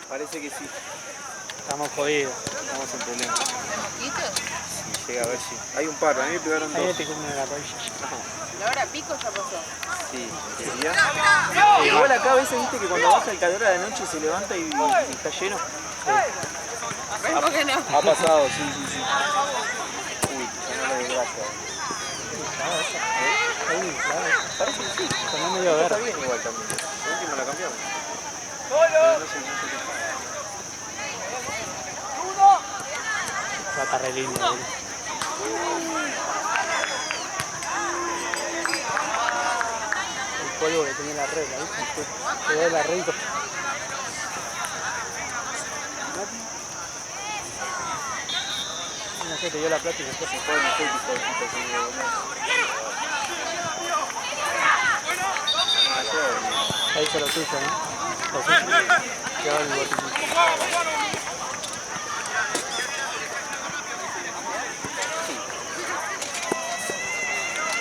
Parece que sí. Estamos jodidos. Estamos en problemas. ¿Hay mosquitos? Sí, llega a ver si. Hay un par, a mí me pegaron Ahí dos. te come la rodilla. ¿La hora pico ya pasó? Sí, quería. Igual acá a veces viste que cuando baja el calor a la noche se levanta y está lleno. ¿Cómo que no? Ha pasado, sí. Uy, ya no le desgracia. Parece que sí. Sonó medio Está verde. bien igual también. Por último la cambiamos. Pero no sé qué. Va a estar re lindo. El polvo que tenía la regla, ¿viste? Quedó la regla. No sé, te dio la plata y después se fue. Ahí hizo lo tuyo, ¿no? Lo suyo. Lleva el botiquín.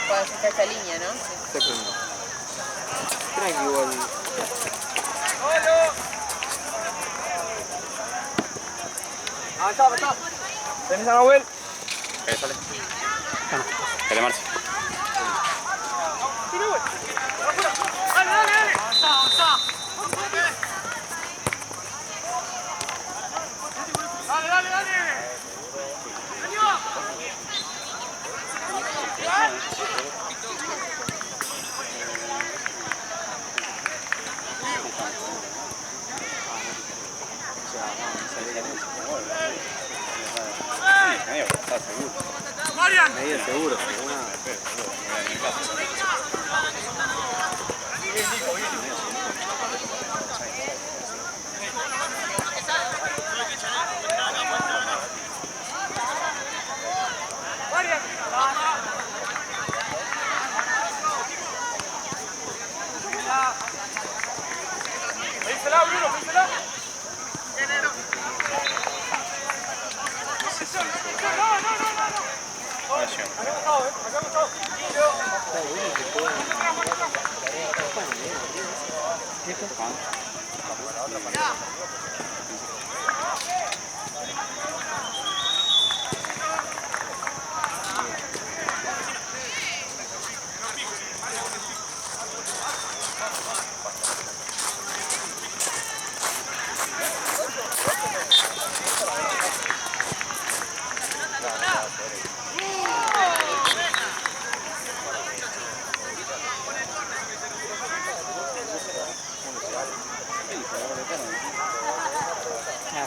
Cuando se está esta línea, ¿no? Exactamente. Tranqui igual. Avanzá. ¿Tenés a Nahuel? Sale. Dale, Marci. Medio seguro.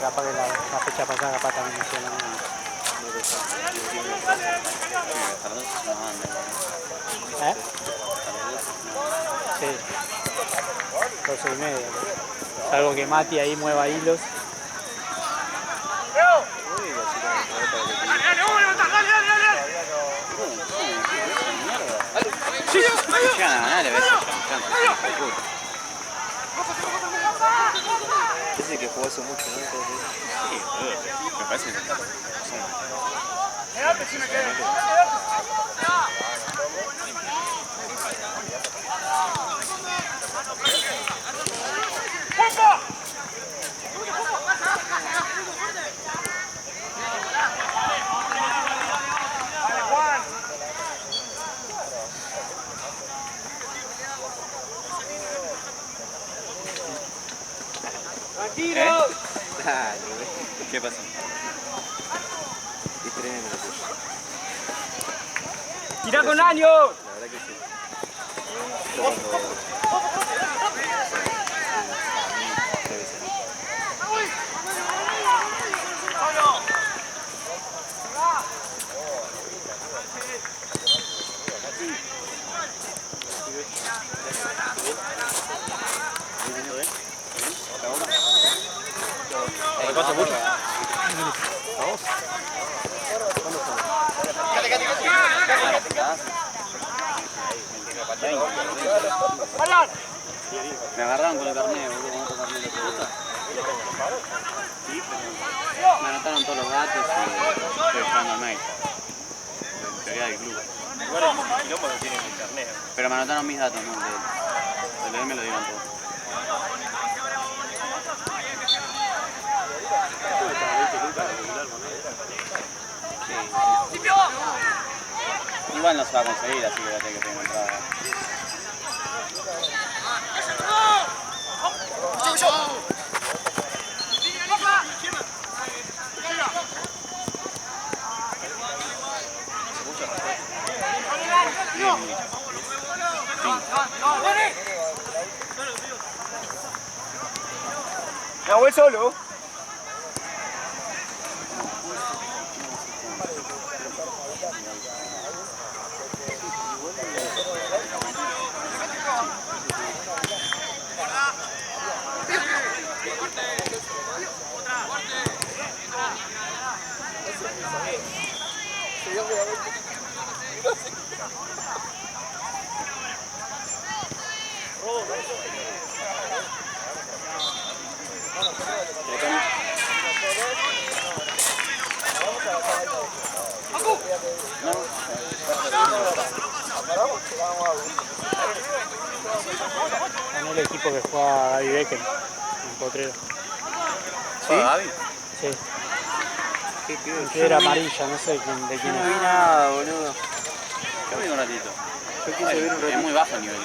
Capaz que la fecha pasada capaz también me hicieron lo mismo. ¿Eh? Sí. 12:30. Salvo que Mati ahí mueva hilos. Ese que jugó hace mucho, ¿no? Sí, me parece que ¡Tranquilo! Dale, ¿qué pasó? Es tremendo. ¡Tira con año! La verdad que sí. ¿Cuánto mucho? ¿Vamos? Me agarraron con el carnet, boludo, con otro carnet de pelota. Me anotaron todos los datos y estoy esperando el mail. En teoría del club. Igual el quilombo lo tiene en internet. Pero me anotaron mis datos, ¿no? De él me lo dieron todo. Igual no se va a conseguir, así que voy a tener que tener entrada. Nahuel solo. Ganó el equipo que juega Gaby Becker en Potrero. ¿Sí? ¿Gaby? Sí. Qué pibe. Que era amarilla, no sé quién, de Yo quién no vi es. nada, boludo. Yo vi un ratito. Yo quise ver un Es ratito. muy bajo el nivel.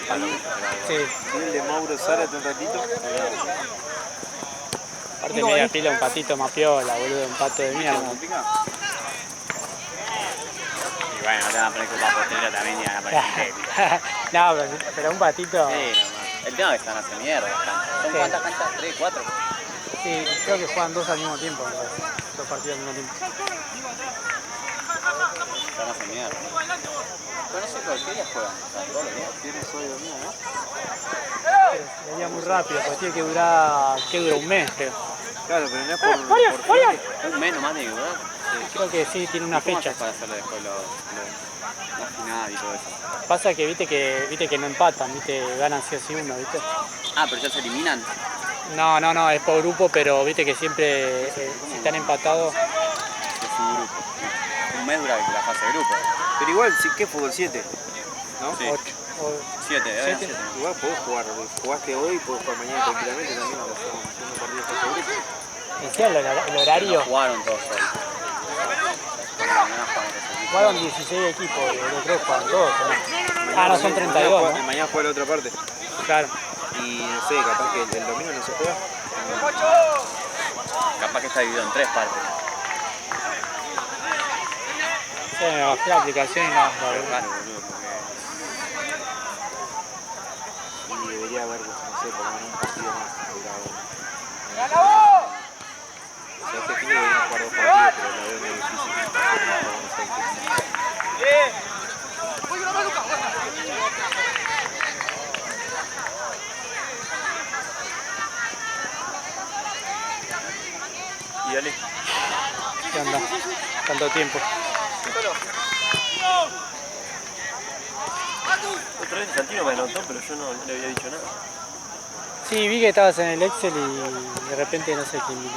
Sí. Vi el de Mauro Zárate un ratito. Aparte media pila, un patito más piola, boludo, un pato de mierda. ¿Cómo pica? Y bueno, no te van a poner culpa Potrero también y van a poner técnico. No, pero un patito. Sí, nomás. El tema es que están hace mierda. ¿Son Sí. cuántas canchas? ¿3, 4? Sí, creo que juegan dos al mismo tiempo, me parece. Dos partidos al mismo tiempo. Están hace mierda. Pero no sé, ¿qué día juegan? O sea, todos los días. Tienes hoy domingo, ¿no? Sería muy rápido, porque tiene que durar, ¿qué dura? Un mes, creo. Claro, pero no es por gente. Un mes nomás de durar. Creo que sí, tiene una ¿Cómo fecha. haces para hacerle después la final y todo eso? Pasa que viste que no empatan, viste, ganan sí o sí uno, viste. Ah, pero ya se eliminan. No, es por grupo, pero viste que siempre si están empatados. Es un grupo. Un mes dura la fase de grupo. Pero igual, sí, ¿qué fútbol? 7. ¿No? Sí. 8. 7, ¿eh? 7. Igual podés jugar. Jugaste hoy, podés jugar mañana tranquilamente también. Lo segundo partido de fase de grupo. Decía el horario, No jugaron todos hoy. Por la mañana jugaron todos hoy. jugaron 16 equipos, yo creo que juegan todos. ¿No? Ah, no, son 32, ¿no? Mañana juega la otra parte. Claro. Y no sé, capaz que el domingo no se juega. Capaz que está dividido en 3 partes. Sí, me bajé la aplicación y no. Pero claro, boludo, porque... Y debería haber, no sé, por lo menos un partido más. O sea, este fin de deberían jugar 2 partidos, pero la veo muy difícil. Y dale. ¿Qué onda? Tanto tiempo. Otra vez Santino me anotó, pero yo no le había dicho nada. Sí, vi que estabas en el Excel y de repente no sé quién vino.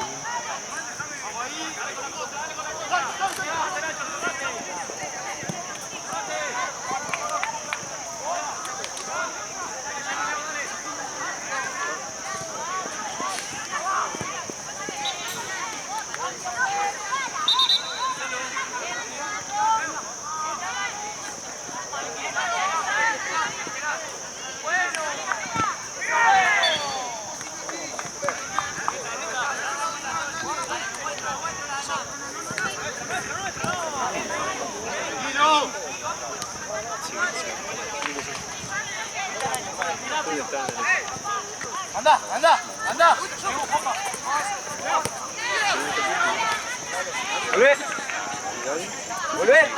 ¡Volvé! ¡Volvé!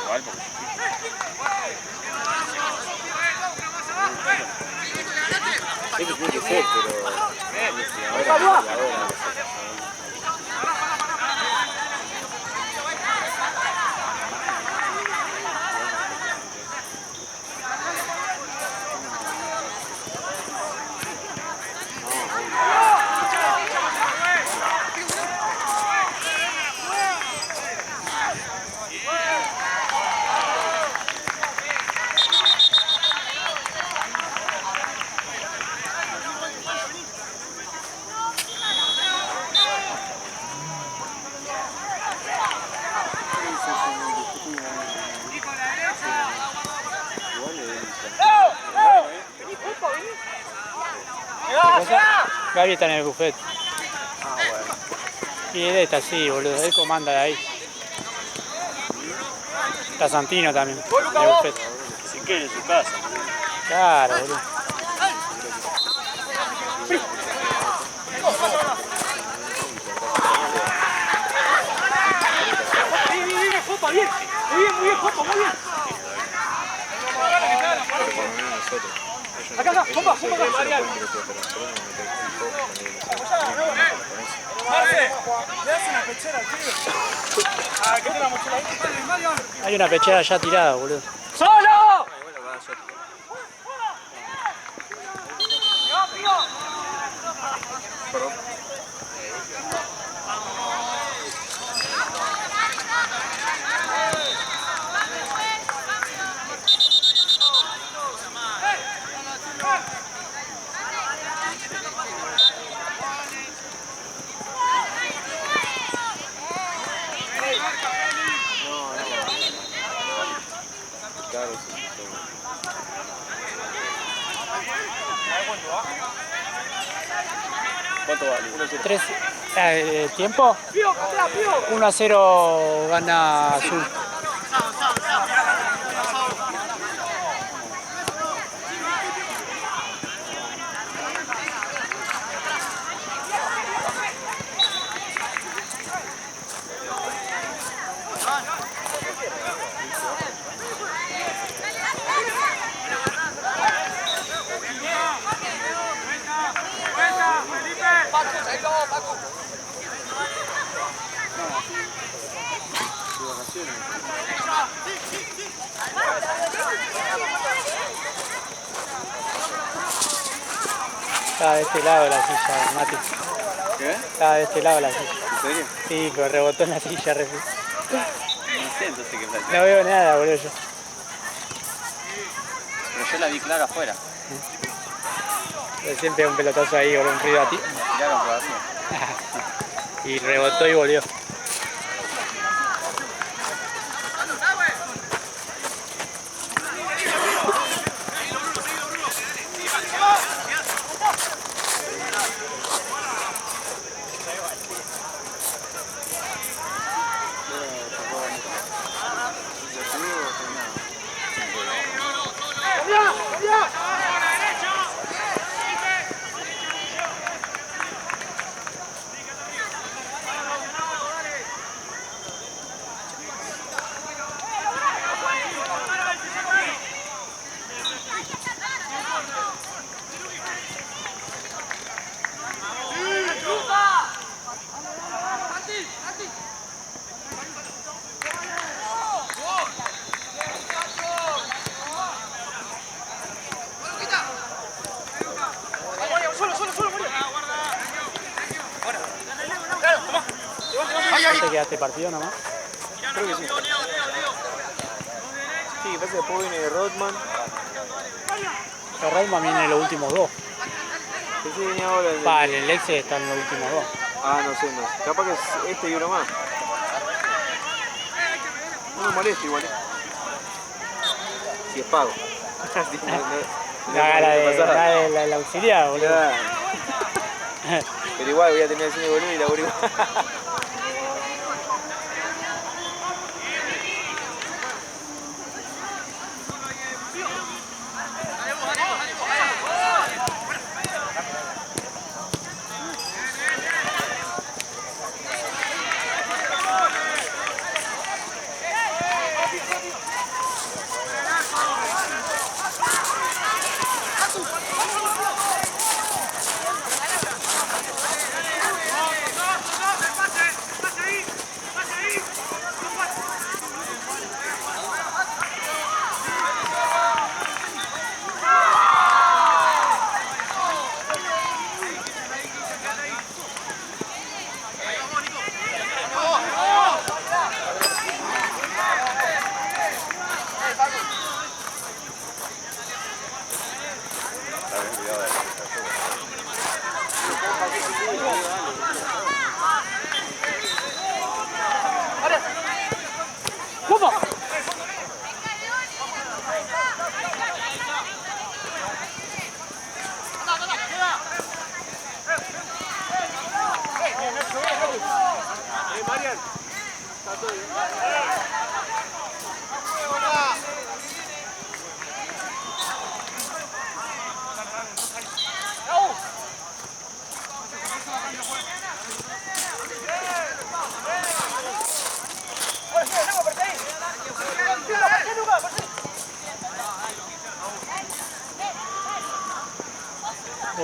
igual porque Es que tiene que ser, pero... Ahora, Gaby está en el buffet. Y él está así, boludo. Él comanda de ahí. Está Santino también. En el buffet. si quiere en su casa. Claro, boludo. Bien, muy bien, Jopo, muy bien. Acá, acá, Jopa, Mariano. Marce, le das una pechera, tío. Ah, ¿qué tiene la mochila ahí? Mariano. Hay una pechera ya tirada, boludo. ¡Solo! ¿Cuánto vale? 3, ¿tiempo? 1-0 gana Azul. Estaba de este lado la silla, Mati. ¿Qué? Estaba de este lado la silla. ¿En serio? Sí, pero rebotó en la silla, No sé entonces qué pasa. No veo nada, boludo, yo. Pero yo la vi clara afuera. Recién pegó un pelotazo ahí, boludo, un ruido a ti. Tiraron por arriba. Y rebotó y volvió. ¿Te quedaste partido nomás? Creo que sí. Sí, parece que después viene Rodman. Rodman viene en los últimos dos. Pensé que venía ahora el... Va, el Lexe está en los últimos dos. Ah, no sé, no sé. Capaz que es este y uno más. No me molesta igual. Si es pago. La auxiliar, boludo. Claro. Pero igual voy a tener el cine boludo y la igual.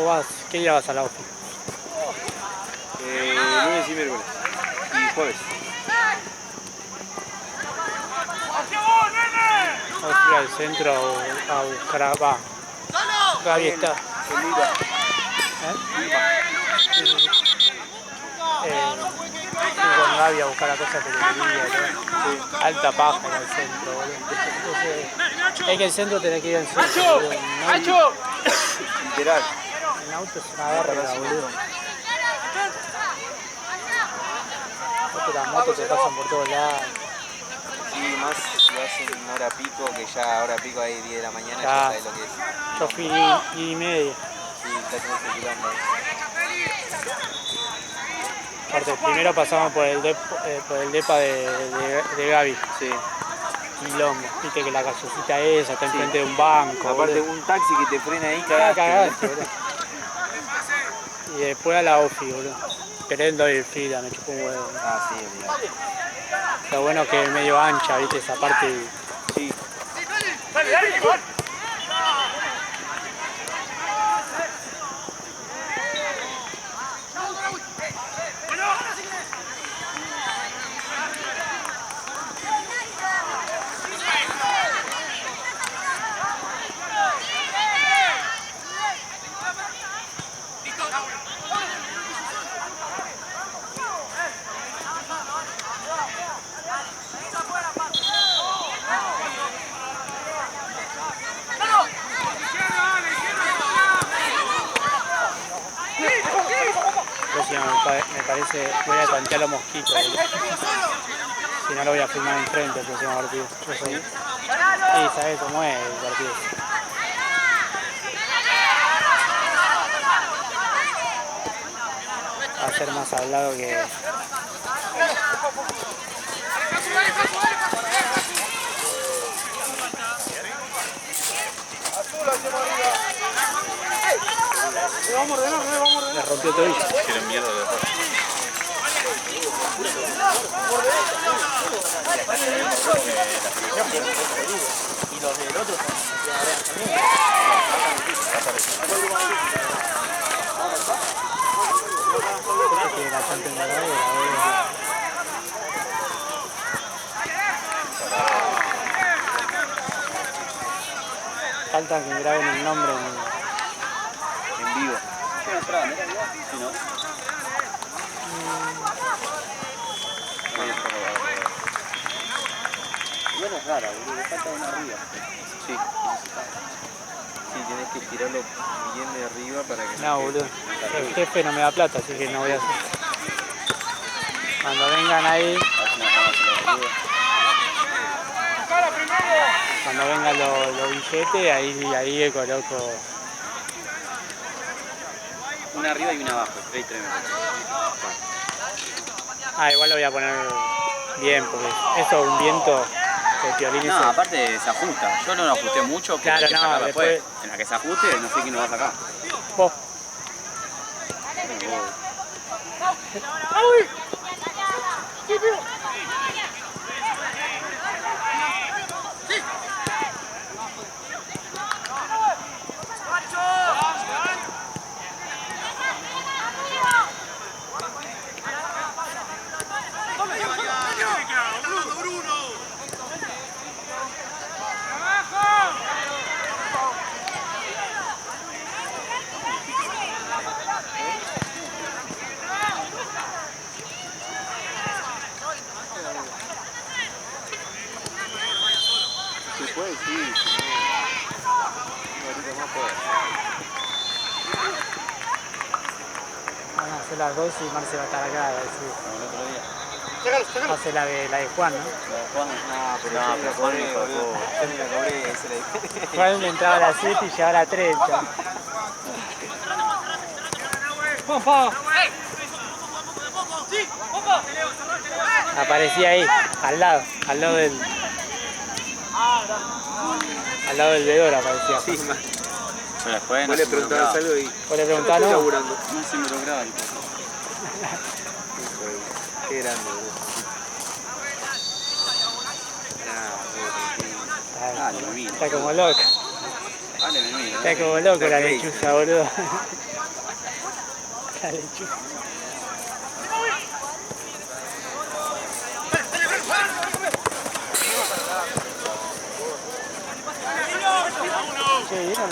¿Vos vas? ¿Qué día vas a la OFI? Lunes y miércoles. Y jueves. ¿Vas a ir al centro a buscar a... Va. Gaby está. Con Gaby a buscar la cosa de peluquería y todo. Alta paja en el centro, boludo. Entonces, es que el centro tenés que ir al centro, boludo. Literal. En auto es una garra, boludo. Las motos te pasan por todos lados. Sí, más si vas en hora pico, que ya hora pico hay 10 de la mañana, Ya. ya sabes lo que es. Yo fui y media. Sí, estás en ese quilombo. Aparte, primero pasamos por el depa de Gaby. Sí. Quilombo. Viste que la callecita esa está enfrente de un banco. Aparte boludo. un taxi que te frena ahí, Cagaste, cagaste. boludo. Y después a la OFI, boludo. Queriendo ir fila, me chupó un huevo. Ah, sí, olvidate. Lo bueno que es medio ancha, viste, esa parte. Sí. Próxima me parece, voy a tantear los mosquitos. Boludo. Si no lo voy a filmar enfrente el próximo partido. Yo soy. Sí, sabés cómo es el partido. Va a ser más hablado que. Le rompió el tobillo. Quieren mierda de después. Y los del otro Que la Champions la grabé, boludo. Falta que graben el nombre en vivo. ¿Qué entrada? ¿No era igual? Sí, ¿no? Igual es rara, boludo, le falta una arriba. Sí. Sí, tenés que tirarlo bien de arriba para que No, boludo. El jefe no me da plata, así que no voy a hacer. Cuando vengan ahí, cuando vengan los billetes, ahí le coloco. Una arriba y una abajo, 3 y 3 Ah, igual lo voy a poner bien, porque esto es un viento de piolín. No, aparte se ajusta. Yo no lo ajusté mucho, pero Claro, hay que no, sacarla después- después. En la que se ajuste, no sé quién lo va a sacar. Vos. se puede, sí, si no, un ratito más puede. Van a hacer las 2 y Marce va a estar acá, a ver si Como el otro día. hace la de Juan, ¿no? No, pero No, yo ni pero la cobré, Juan, boludo. Yo ni la cobré y ahí se la dije. Juan le entraba a las 7 y llegaba a las 3. Aparecía ahí, al lado del vedor aparecía. Sí, man. Pero después Vos le preguntabas algo y... Vos le Yo preguntás, no estoy ¿no? laburando. No se involucraba el Qué grande, boludo. Dale, me mira. Está como loco. Dale, me mira. Está como loco la lechuza, boludo. La lechuga. Che, ¿vieron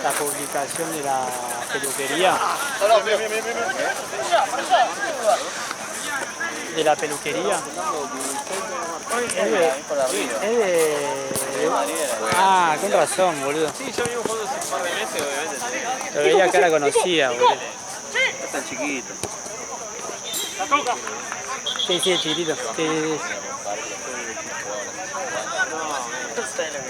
la publicación de la peluquería? De la peluquería. Ah, con razón, boludo. Sí, yo vi un juego hace un par de meses, obviamente. Lo veía cara conocida, boludo. No es tan chiquito. Sí, sí, el chiquitito. Sí, sí, sí. No sé lo que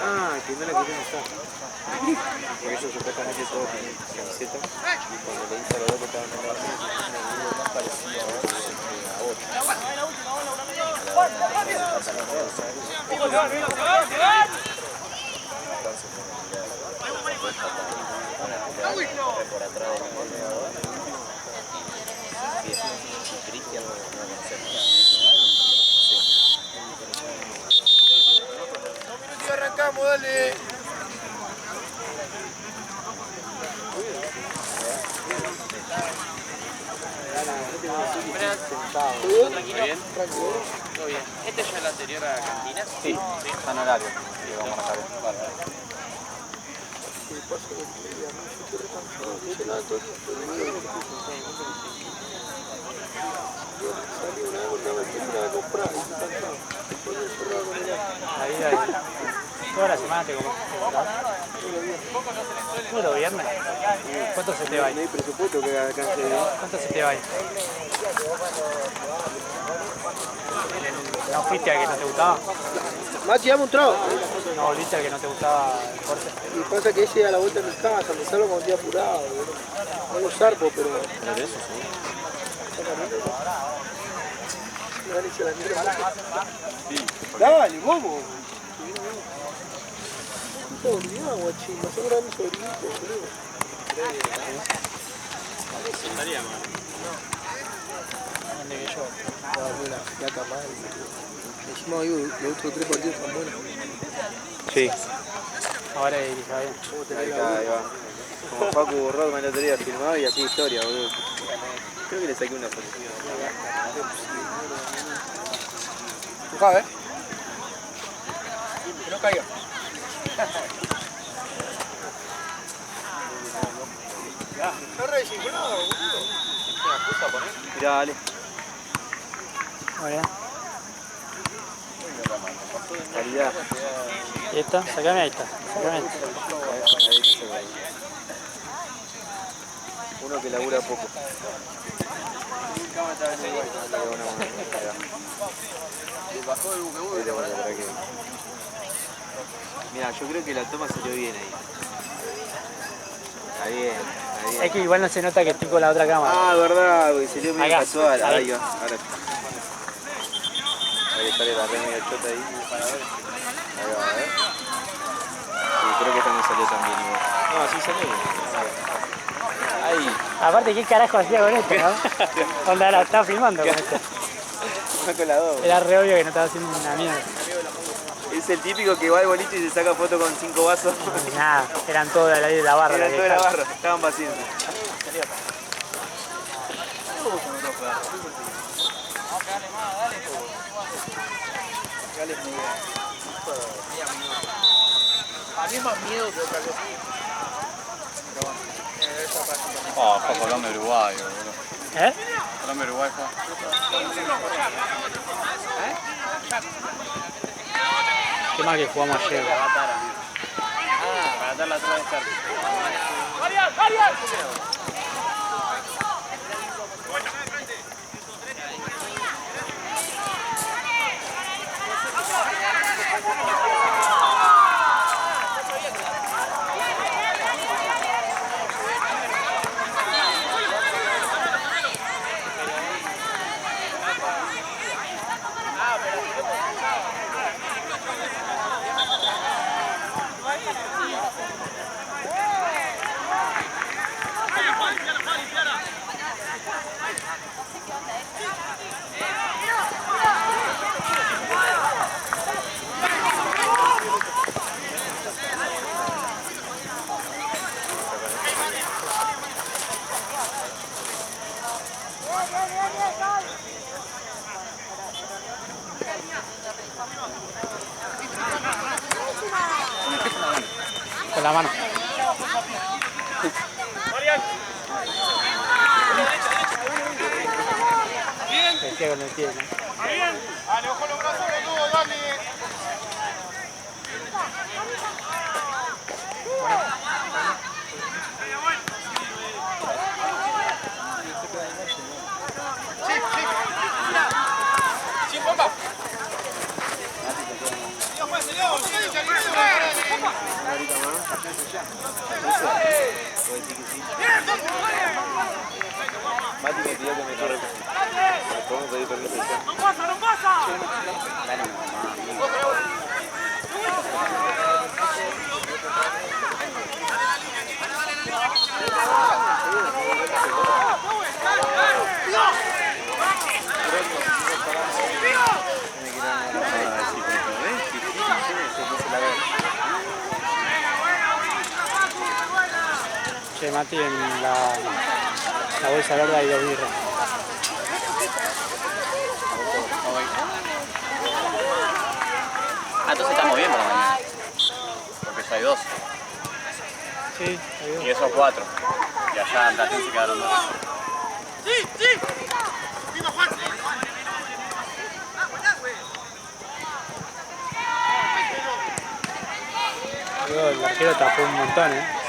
Ah, que no la queremos usar. Porque ellos supuestamente todos tienen camiseta y cuando le dice a los dos que estaban en la base, es más parecido a vos que a vos. Por atrás de la goleadora. Si Cristian no conocemos. Arrancamos, dale. ¿Todo bien? Todo bien. ¿Este ya es el anterior a la cantina? Sí, está en horario. Y vamos a manejar el bárbaro. Ahí. Toda la semana te como. ¿Todos los viernes? ¿Cuánto se te va ahí? No hay presupuesto que alcance. ¿Cuánto se te va ahí? ¿No fuiste al que no te gustaba? Mati, dame un trago. ¿No volviste al que no te gustaba el corte? Y pasa que ese a la vuelta de mi casa, me salgo cuando estoy apurado. No lo zarpo, pero. Pero de eso, sí. Dale, bobo. No te olvidás, guachín. Nosotros éramos sobrinos, boludo. Estaría mal. ¿Dónde que yo? La placa mal. Encima digo, los otros 3 partidos están buenos. Sí. Ahora dirija bien. Ahí va. Como Facu Rodman el otro día filmado y así historia, boludo. Creo que le saqué una foto. Fijá, que no caiga. Está re desincronado, boludo. Mirá, dale. Muy bien. Calidad. ¿Y esta? Sacame ahí está. Sacame ahí. Uno que labura poco. Mira, yo creo que la toma salió bien ahí. Está bien, está bien. Es que igual no se nota que estoy con la otra cámara. Ah, verdad, porque salió medio Acá, casual. ahí. Ahí va, ahora. Ahí sale la re medio chota ahí. Ahí va, a ver. Sí, creo que esta no salió tan bien igual. No, sí salió. Ahí. Aparte, ¿qué carajo hacía con esto, no? Onda, la estaba filmando con esto. Fue con la 2. Era re obvio que no estaba haciendo una mierda. Es el típico que va al boliche y se saca foto con 5 vasos. Y nada, eran todas de la barra. Eran las que toda la estaban. barra, estaban vacíos. A mí es más miedo que otra cosa. Pero bueno, esa parte. Oh, fue Colombia-Uruguay, boludo. ¿Eh? Colombia-Uruguay fue. Qué mal que jugamos ayer. Para dar la otra vez tarde. Con la mano. Decía con el pie, ¿no? Dale, ojo los brazos, boludo, dale. Sí, bomba. Mati me pidió que me corre. ¿Podemos pedir permiso ya? Che, Mati, en la bolsa verde hay 2 birras. Ah, entonces estamos bien para mañana. Porque ya hay 2. Sí, hay 2. Y esos 4. Y allá en Tatín se quedaron 2. El arquero tapó un montón, ¿eh?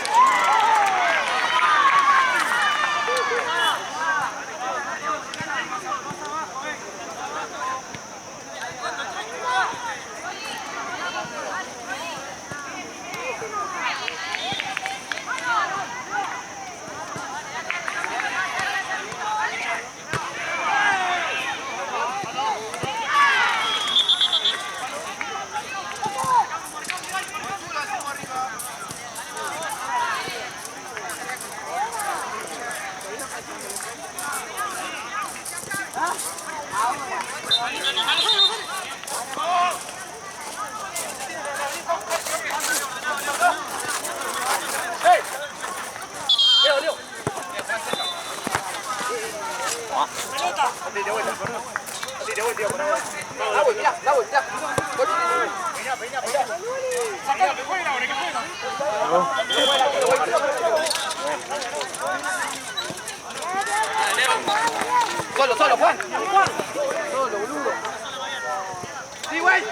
Solo, Juan. Solo, boludo. Sí, güey.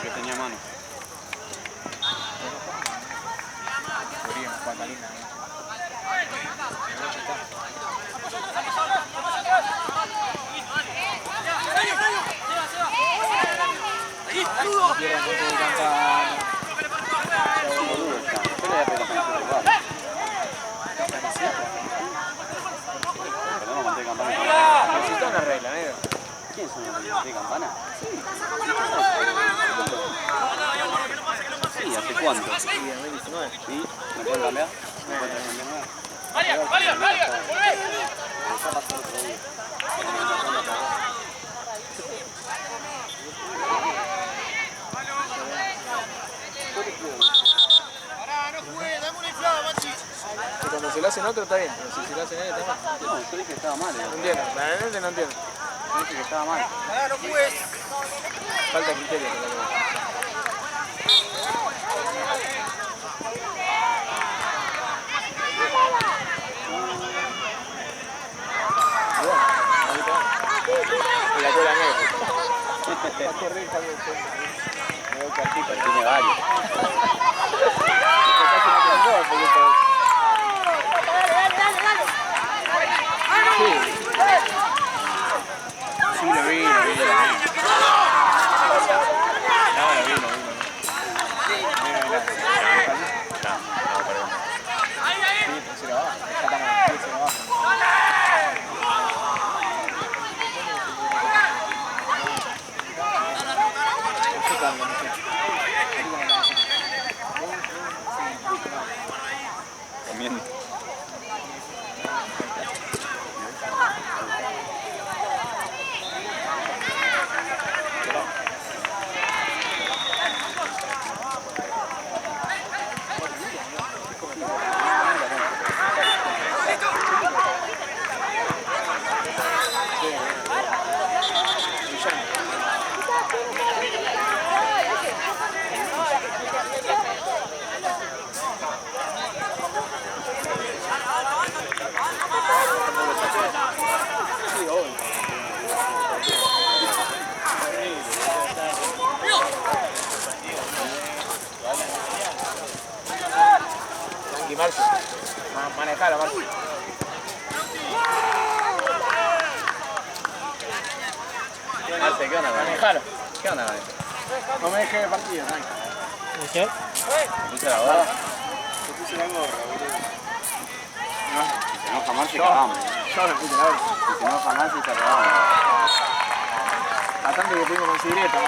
Que tenía mano. Necesito una regla, negro. ¿Quién son los de Campana? Sí, ¿hace cuánto? Sí, en 2019. ¿Sí? ¿Me pueden cambiar? ¿Me pueden cambiar? Que cuando se lo hacen otro está bien, pero si se lo hacen él está mal. No, yo dije que estaba mal. No entiendo, realmente no entiendo. Yo dije que estaba mal. Falta criterio. La cola negra. Tiene varios. Sí, lo vi. Comiendo. Tranqui, Marcio. Manejala, Marcio. Marce, ¿qué onda con Manejalo. ¿Qué onda con esto? No me dejes de partido, tranqui. ¿Qué? ¿Te puse la gorra? Te puse la gorra, boludo. Si se enoja Marce, cagamos. Yo me puse la gorra. Si se enoja Marce, está cagamos. Bastante que pudimos conseguir esto,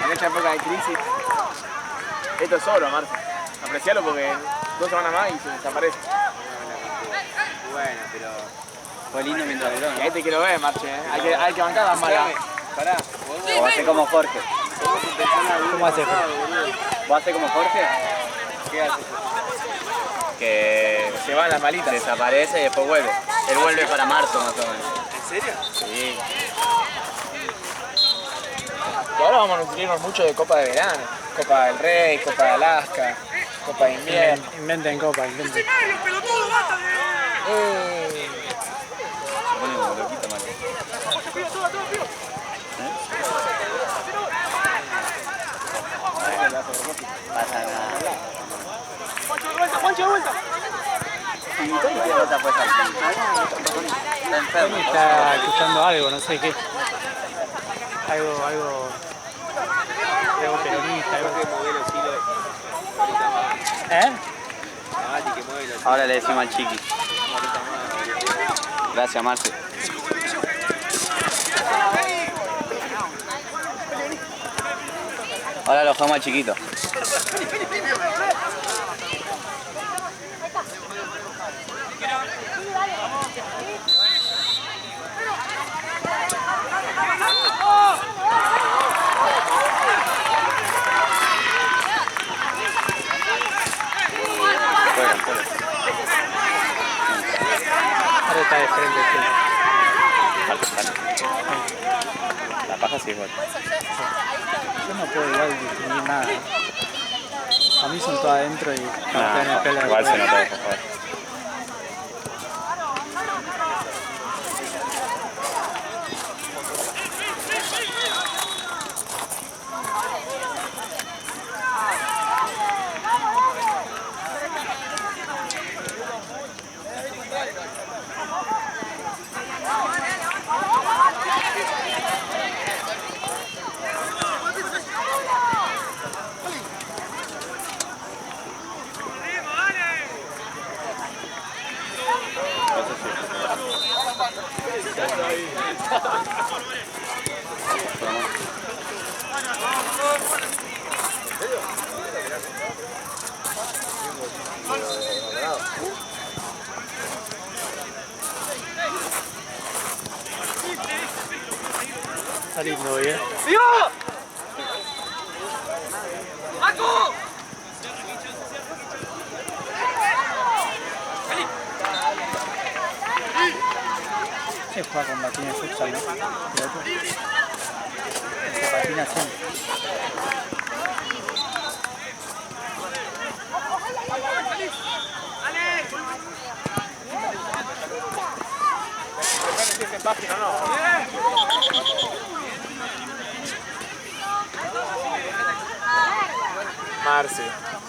en esta época de crisis. Esto es oro, Marce. Aprecialo porque 2 semanas más y se desaparece. Bueno, pero fue lindo mientras duró. Y ahí te quiero ver, Marce, ¿eh? Hay que bancar las malas. Pará, o hace como Jorge. ¿Cómo hace? ¿Vos haces como Jorge? ¿Qué haces? Que Se van las malitas. desaparece y después vuelve. Él vuelve para marzo más o menos. ¿En serio? Sí. Y ahora vamos a nutrirnos mucho de Copa de Verano. Copa del Rey, Copa de Alaska, Copa de Invierno. Inventen copa, inventen. Se pone como loquito, Marce. Pasa nada. Otra fue Está enfermo. Está escuchando algo, no sé qué. Algo peronista, algo. ¿Eh? Ahora le decimos al chiqui. Gracias, Marce. Ahora lo dejamos al chiquito. Ahora está de frente, La paja sí es igual. Yo no puedo igual distinguir nada. A mí son todas adentro y cuando están en el pelo. Igual se nota, por favor. Está lindo hoy, ¿eh? Se juega con patina de futsal, ¿no? El otro. Se patina siempre. Depende si es en página o no. Marce,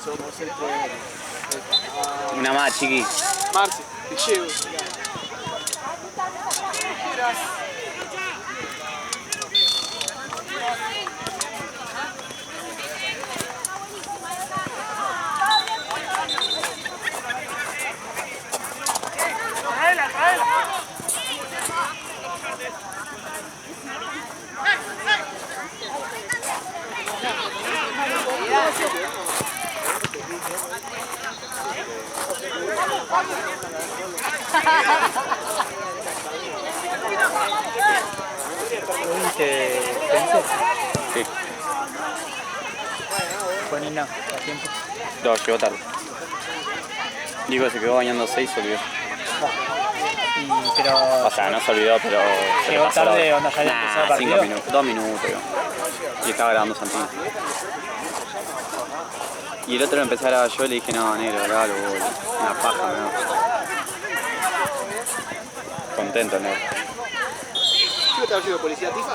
somos el pueblo. Una más, chiqui. Marce, te llevo. ¿Lo viste, Pensé? Sí. Fue Nina, a tiempo. No, llegó tarde. Digo, se quedó bañándose y se olvidó. Pero O sea, no se olvidó, pero... se le llegó pasó la tarde, hora. onda, ya había empezado el 5 partido. minutos, 2 minutos. Creo. Y estaba grabando Santino. Y el otro lo empecé a grabar yo y le dije, no, negro, grabalo, boludo. Una paja, ¿no? Contento, negro. ¿Qué estaba haciendo policía tifa?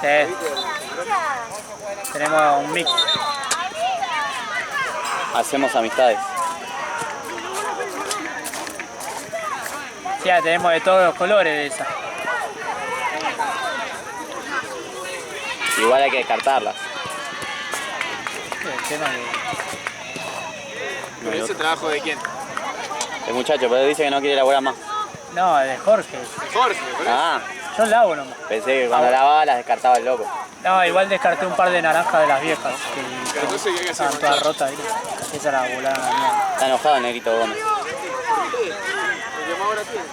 Sí. Tenemos un mix. Hacemos amistades. Sí, tenemos de todos los colores de esa. Igual hay que descartarlas. El tema ¿Pero ese trabajo de quién? El muchacho, pero dice que no quiere elaborar más. no, de Jorge. Jorge, ¿verdad? Ah, Yo lavo nomás. pensé que cuando lavaba las descartaba el loco. No, igual descarté un par de naranjas de las viejas que Entonces, ¿qué hay que hacer? estaban todas rotas ahí. Esa la volaron a la mierda. Está enojado el negrito Gómez. ¿Qué más hora tiene?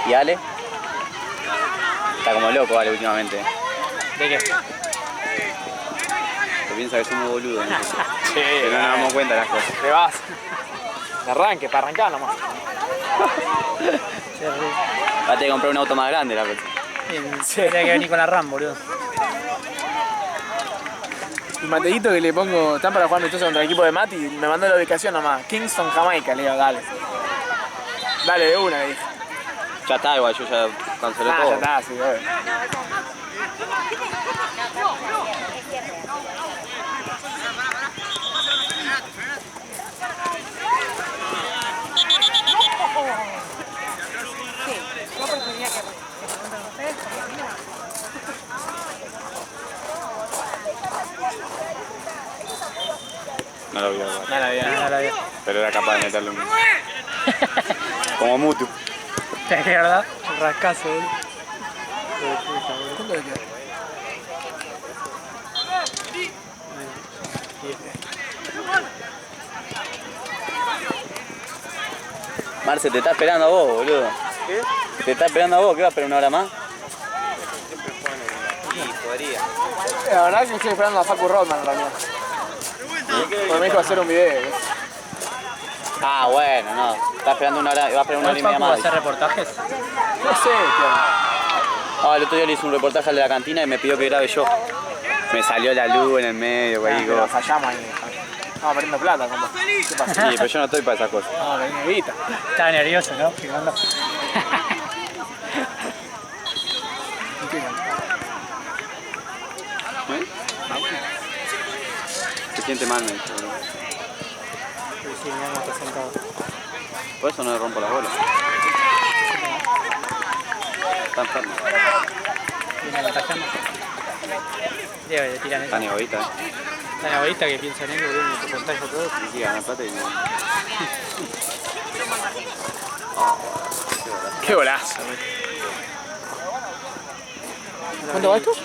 ¿Y Ale? Está como loco Ale últimamente. ¿De qué? Se piensa que somos boludos, ¿no? Sí, Que no nos damos cuenta de las cosas. te vas. De arranque, para arrancar nomás. Va a tener que comprar un auto más grande la próxima. Tenía que venir con la RAM, boludo. Y Mateito que le pongo, están para jugar amistoso contra el equipo de Mati, me mandó la ubicación nomás. Kingston, Jamaica, le digo, dale. Dale de una, le dije. Ya está, igual yo ya cancelé todo. Ya está, sí, obvio. No lo vi igual. Nada, bien. No la vi. Pero era capaz de meterle un... Como Mutu. ¿De verdad? Un rascazo, boludo. ¿Cuánto le queda? Marce, te está esperando a vos, boludo. ¿Qué? Te está esperando a vos, ¿qué va a esperar una hora más? Y podría. La verdad que estoy esperando a Facu Rodman en realidad. Porque me dijo hacer un video. ¿ves? Ah, bueno, no. Está esperando una hora, va a esperar una hora y media ¿Facu va a más. hacer reportajes? No sé, tío. Ah, el otro día le hice un reportaje al de la cantina y me pidió que grabe yo. Me salió la luz en el medio, güey. Pero fallamos ahí. Estamos perdiendo plata, compa. ¿Qué pasa? Sí, pero yo no estoy para esas cosas. No, la negrita. Estaba nervioso, ¿no? Filmando. ¿Eh? Se siente mal, me dice, boludo. Sí, mi alma está sentado. Por eso no le rompo las bolas. Está enfermo. ¿Viene contagiando? Diego, le tiran eso. Tan egoísta, Tan egoísta que piensan en él, boludo, te contagio todo. Y sí, gana plata y no. Qué golazo. ¿Cuánto va esto? 2-1.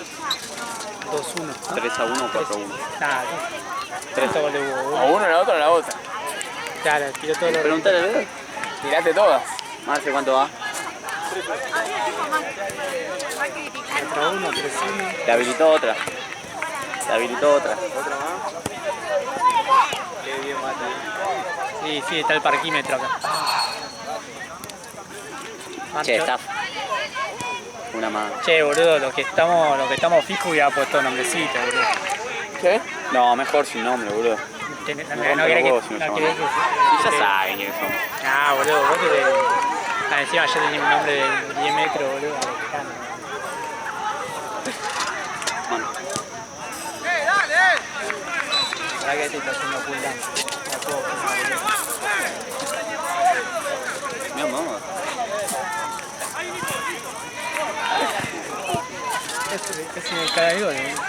3-1 o 4-1. Nada, 3 goles de huevo. O uno, la otra o la otra. Claro, tiró todo lo Preguntale, ¿verdad? Tiraste todas. Marce, ¿cuánto va? 4-1, 3-1. Le habilitó otra. Le habilitó otra. ¿Otra más? Qué bien mata. Sí, sí, está el parquímetro acá. Che, está. Una más. Che, boludo, los que estamos fijos hubiera puesto nombrecito, boludo. ¿Qué? No, mejor sin nombre, boludo. No rompe querés los que... huevos si no No llaman. querés que... Y ya saben quiénes son. Ah, boludo, vos que te... Ah, encima yo tenía un nombre de 10 metros, boludo. Bueno, ¿Para que te está haciendo cool down? No puedo filmar, boludo. mira, vamos. Casi me cae el gol, boludo.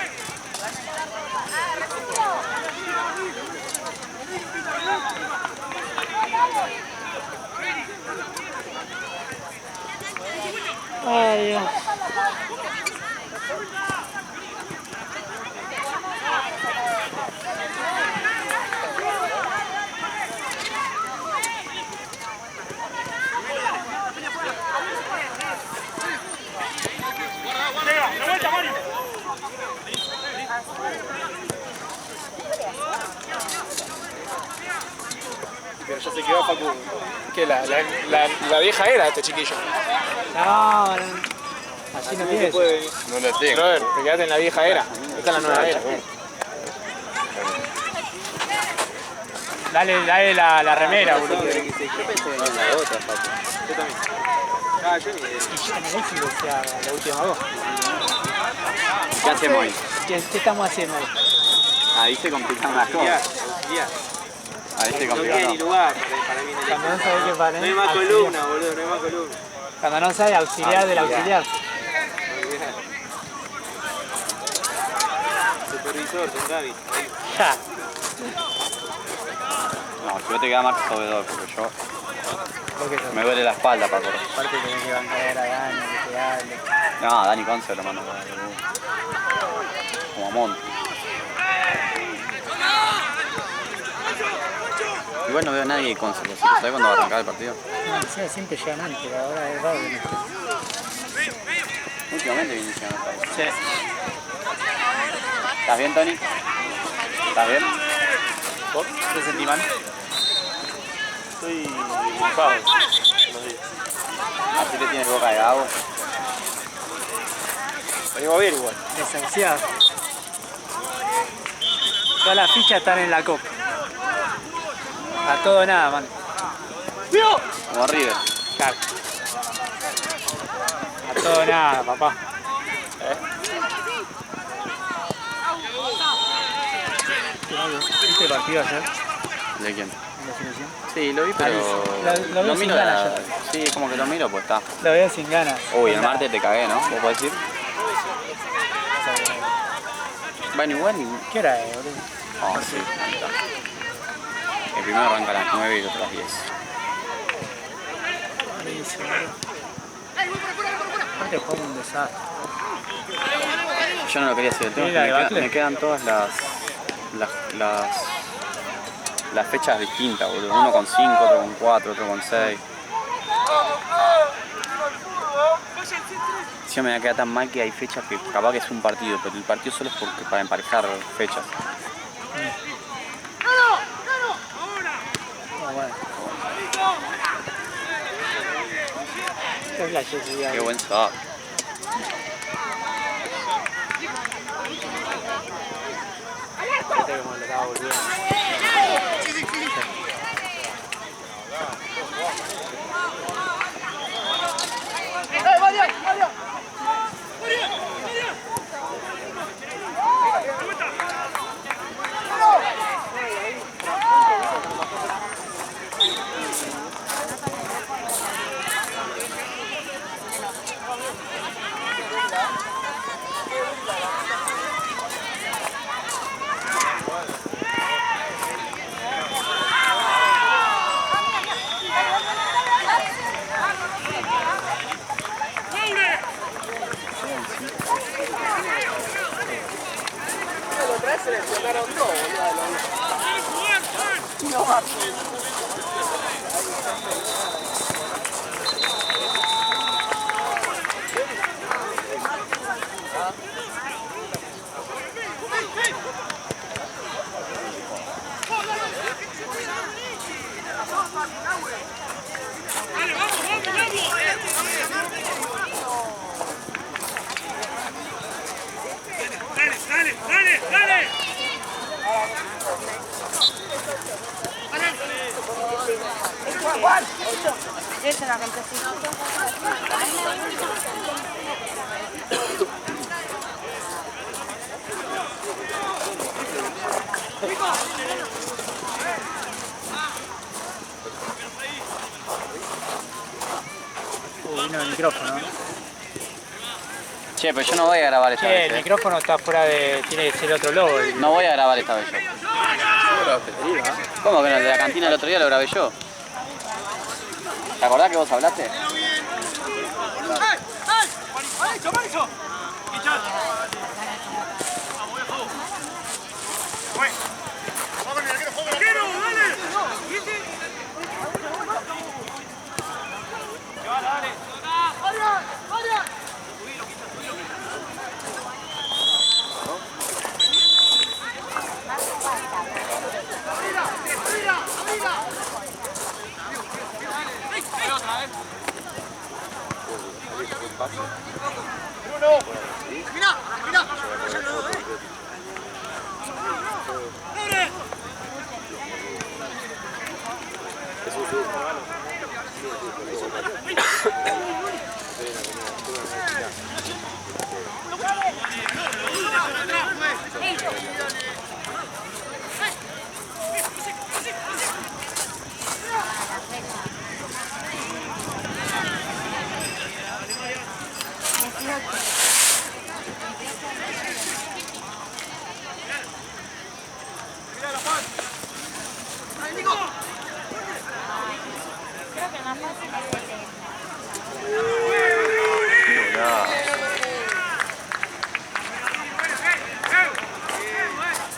Ay, Dios. Pero ya se quedó Facu. Que la vieja era este chiquillo. No, no. Así no tiene. puede venir. No la tengo. Brother, te quedaste en la vieja era. Esta es la nueva era. Dale la remera, boludo. Yo pensé que venía la otra, Facu. Yo también. Ah, yo ni idea. Y yo me dije que sea la última voz. ¿Qué hacemos hoy? ¿Qué estamos haciendo ahí? Ahí se complican las Ya, cosas. ya. Ahí se No complican queda ni las lugar para mí en el Cuando no equipo. sabe qué para No hay más columna, boludo, no hay más columna. Cuando no sabe auxiliar del auxiliar. Supervisor, don Gaby. Ahí. Ja. No, si vos te quedas más proveedor, porque yo Vos que sos. me duele la espalda para correr. Aparte tenés que bancar a Dani, que te hable. No, Dani Conce lo mando para como a Monte. Igual no veo a nadie de Conce, ¿sabes cuándo va a arrancar el partido? No, o sea, siempre llegan antes, pero ahora es raro que no esté. Últimamente viene llegando tarde. Sí. ¿Estás bien, Tony? ¿Estás bien? ¿Te sentís mal? Estoy mojado. Así te tienes boca de agua. Venimos a ver igual. Desahuciado. Todas las fichas están en la copa. A todo o nada, man. Como River. Claro. A todo o nada, papá. ¿Viste el partido ayer ¿De quién? en la selección? Sí, lo vi, pero... Lo veo sin miro ganas Sí, es como que lo miro, pues está. Lo veo sin ganas. Uy, el martes te cagué, ¿no? ¿Vos podés decir? Bueno, igual... ¿Qué hora es, boludo? Oh, sí, ahí está. El primero arranca a las 9 y el otro a las 10. Buenísimo, boludo. Aparte jugamos un desastre. Yo no lo quería hacer, el tema es ¿Y la que debacle? me quedan todas las fechas distintas, boludo. Uno con 5, otro con 4, otro con 6. Sí, me queda tan mal que hay fechas que capaz que es un partido, pero el partido solo es porque para emparejar fechas. No, bueno. Qué flash ese día. Qué buen sábado. Viste cómo le estaba volviendo. seleccionaron dos, Es una campesina. Vino el micrófono. Che, pero yo no voy a grabar esta Che, vez. el micrófono está fuera de... Tiene que ser otro logo. No voy a grabar esta vez yo. ¿Cómo que no? El de la cantina el otro día lo grabé yo. ¿Te acordás que vos hablaste?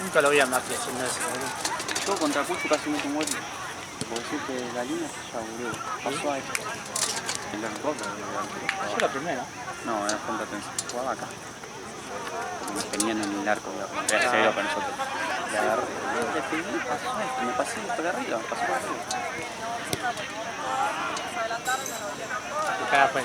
Nunca lo vi a Macri haciendo eso, boludo. Yo contra Cucho casi meto un gol. Por decir que la línea ya, boludo. Pasó ahí. En los dos, Yo la primera. no, era contra Tensa. Jugaba acá. Porque nos tenían en el arco, digamos. Era cero para nosotros. Le agarré, le pegué, pasó esto, me pasé por arriba, pasó por arriba. ¿Qué cara fue?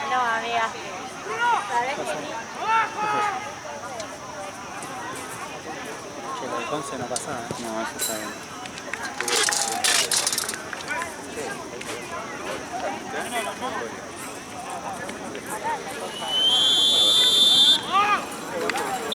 No, amiga. ¿Sabes qué? Che, lo de Conce no pasa nada. No, eso está bien.